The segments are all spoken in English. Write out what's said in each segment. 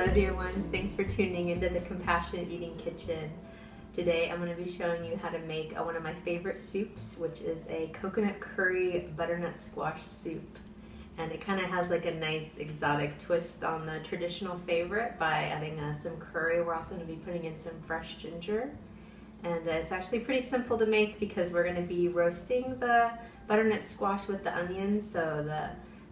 Hello dear ones, thanks for tuning into the Compassionate Eating Kitchen. Today I'm going to be showing you how to make one of my favorite soups, which is a coconut curry butternut squash soup. And it kind of has like a nice exotic twist on the traditional favorite by adding some curry. We're also going to be putting in some fresh ginger. And it's actually pretty simple to make because we're going to be roasting the butternut squash with the onions so the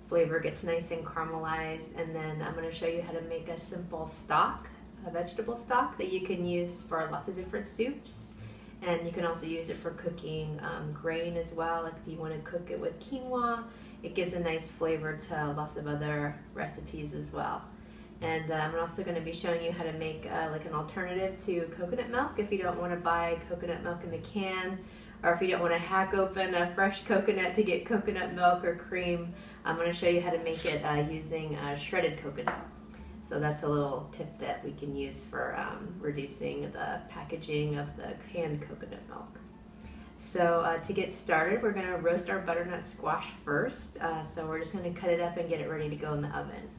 flavor gets nice and caramelized. And then I'm going to show you how to make a simple stock, a vegetable stock that you can use for lots of different soups. And you can also use it for cooking grain as well, like if you want to cook it with quinoa. It gives a nice flavor to lots of other recipes as well. And I'm also going to be showing you how to make like an alternative to coconut milk if you don't want to buy coconut milk in the can, or if you don't want to hack open a fresh coconut to get coconut milk or cream. I'm going to show you how to make it using shredded coconut. So that's a little tip that we can use for reducing the packaging of the canned coconut milk. So to get started, we're going to roast our butternut squash first. So we're just going to cut it up and get it ready to go in the oven.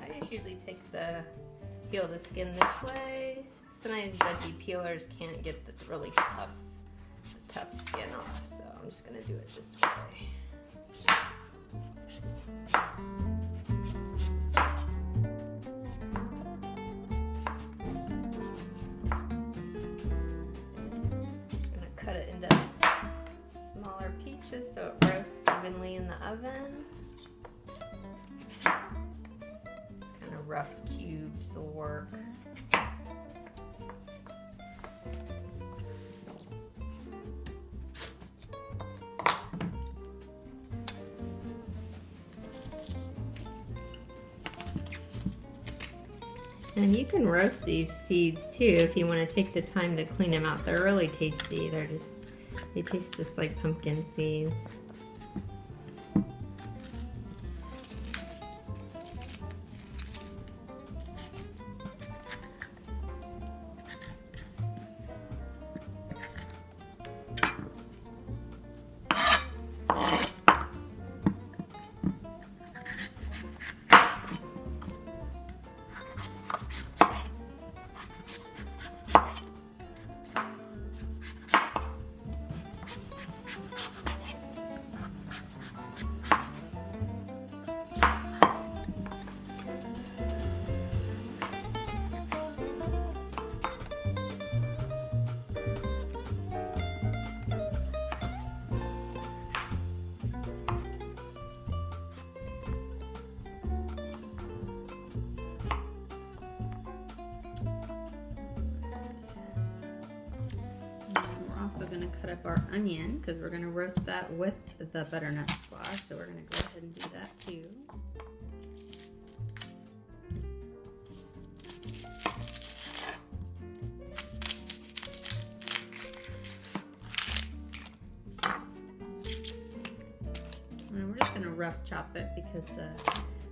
I just usually take peel the skin this way. Sometimes veggie peelers can't get the really tough skin off, so I'm just gonna do it this way. Just gonna cut it into smaller pieces so it roasts evenly in the oven. Kind of rough cubes will work. And you can roast these seeds too if you want to take the time to clean them out. They're really tasty. They taste just like pumpkin seeds. Also going to cut up our onion because we're going to roast that with the butternut squash, so we're going to go ahead and do that too. And we're just going to rough chop it because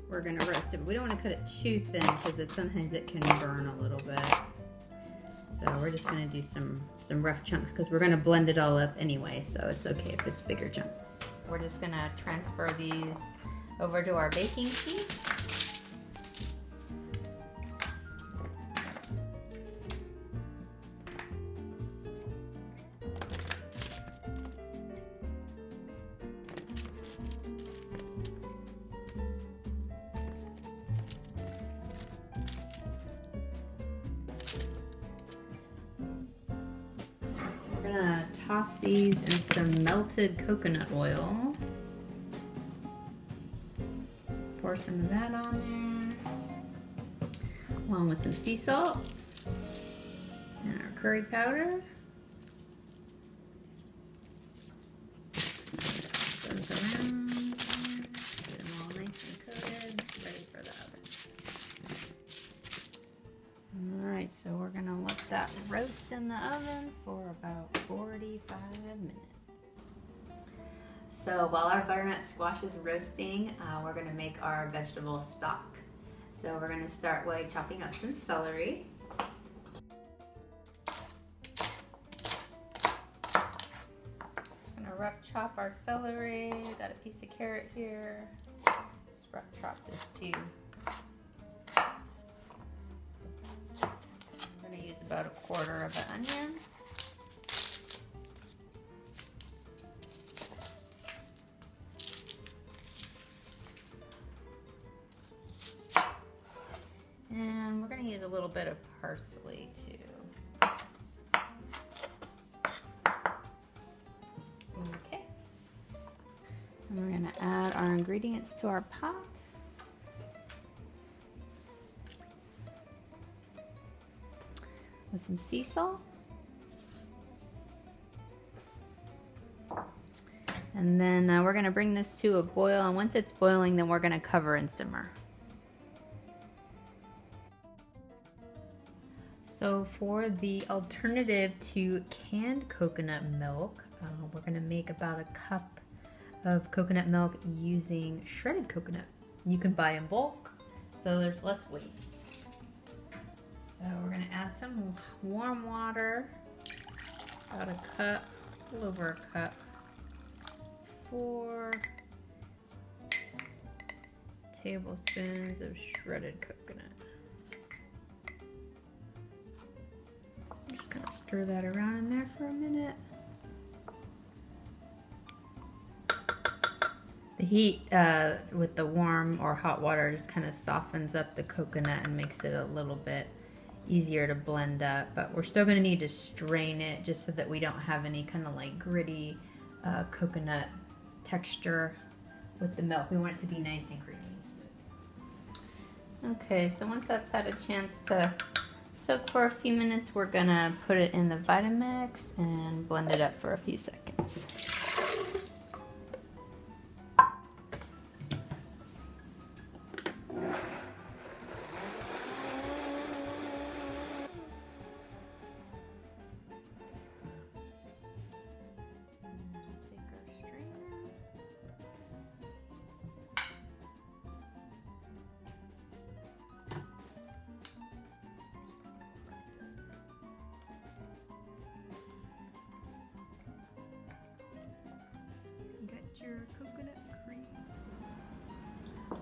we're going to roast it, but we don't want to cut it too thin because sometimes it can burn a little bit. So we're just going to do some rough chunks because we're going to blend it all up anyway, so it's okay if it's bigger chunks. We're just going to transfer these over to our baking sheet. We're gonna toss these in some melted coconut oil. Pour some of that on there, along with some sea salt and our curry powder. Toss those around, get them all nice and coated, ready for the oven. Alright, so we're going to let that roast in the oven for about 45 minutes. So while our butternut squash is roasting, we're going to make our vegetable stock. So we're gonna start by chopping up some celery. Rough chop our celery. Got a piece of carrot here. Just rough chop this too. I'm gonna use about 1/4 of an onion. And we're gonna use a little bit of parsley too. Okay. And we're gonna add our ingredients to our pot. With some sea salt. And then we're gonna bring this to a boil, and once it's boiling, then we're gonna cover and simmer. So for the alternative to canned coconut milk, we're gonna make about 1 cup of coconut milk using shredded coconut. You can buy in bulk, so there's less waste. So we're gonna add some warm water, about 1 cup, a little over 1 cup, 4 tablespoons of shredded coconut. I'm just gonna stir that around in there for a minute. The heat with the warm or hot water just kind of softens up the coconut and makes it a little bit easier to blend up, but we're still going to need to strain it just so that we don't have any kind of like gritty coconut texture with the milk. We want it to be nice and creamy and smooth. Okay, so once that's had a chance to soak for a few minutes, we're going to put it in the Vitamix and blend it up for a few seconds. Your coconut cream.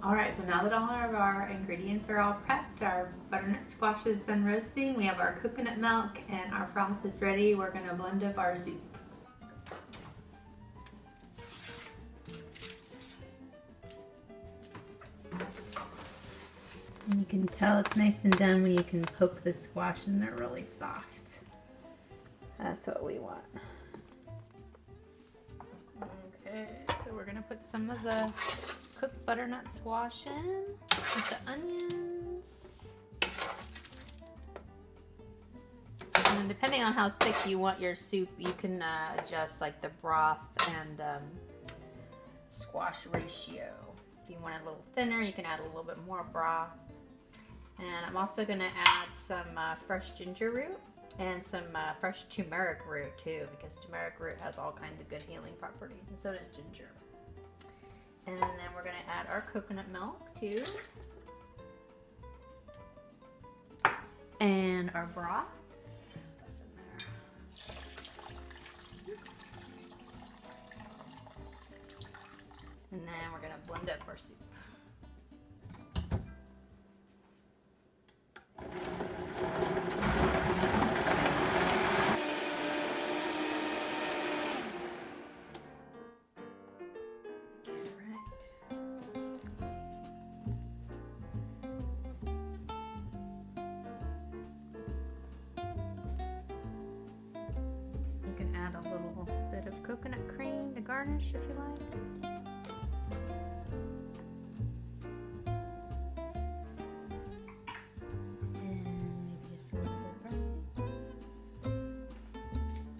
Alright, so now that all of our ingredients are all prepped, our butternut squash is done roasting, we have our coconut milk and our broth is ready. We're going to blend up our soup. And you can tell it's nice and done when you can poke the squash and they're really soft. That's what we want. Okay, so we're gonna put some of the cooked butternut squash in with the onions. And then depending on how thick you want your soup, you can adjust like the broth and squash ratio. If you want it a little thinner, you can add a little bit more broth. And I'm also gonna add some fresh ginger root and some fresh turmeric root too, because turmeric root has all kinds of good healing properties, and so does ginger. And then we're going to add our coconut milk too. And our broth. There's stuff in there. Oops. And then we're going to blend up our soup. Add a little bit of coconut cream to garnish if you like. And maybe just a little bit of parsley.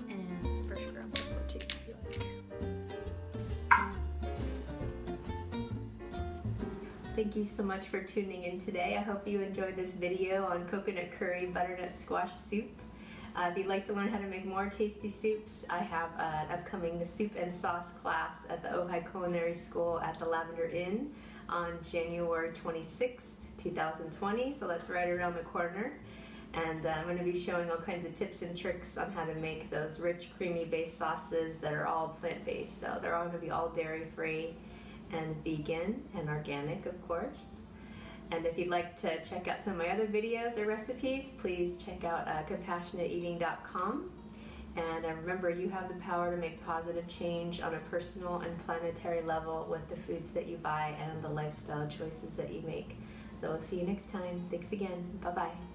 And some fresh ground pepper too if you like. Thank you so much for tuning in today. I hope you enjoyed this video on coconut curry butternut squash soup. If you'd like to learn how to make more tasty soups, I have an upcoming soup and sauce class at the Ojai Culinary School at the Lavender Inn on January 26th. 2020, so that's right around the corner. And I'm going to be showing all kinds of tips and tricks on how to make those rich, creamy-based sauces that are all plant-based. So they're all going to be all dairy-free and vegan and organic, of course. And if you'd like to check out some of my other videos or recipes, please check out compassionateeating.com. And remember, you have the power to make positive change on a personal and planetary level with the foods that you buy and the lifestyle choices that you make. So we'll see you next time. Thanks again. Bye-bye.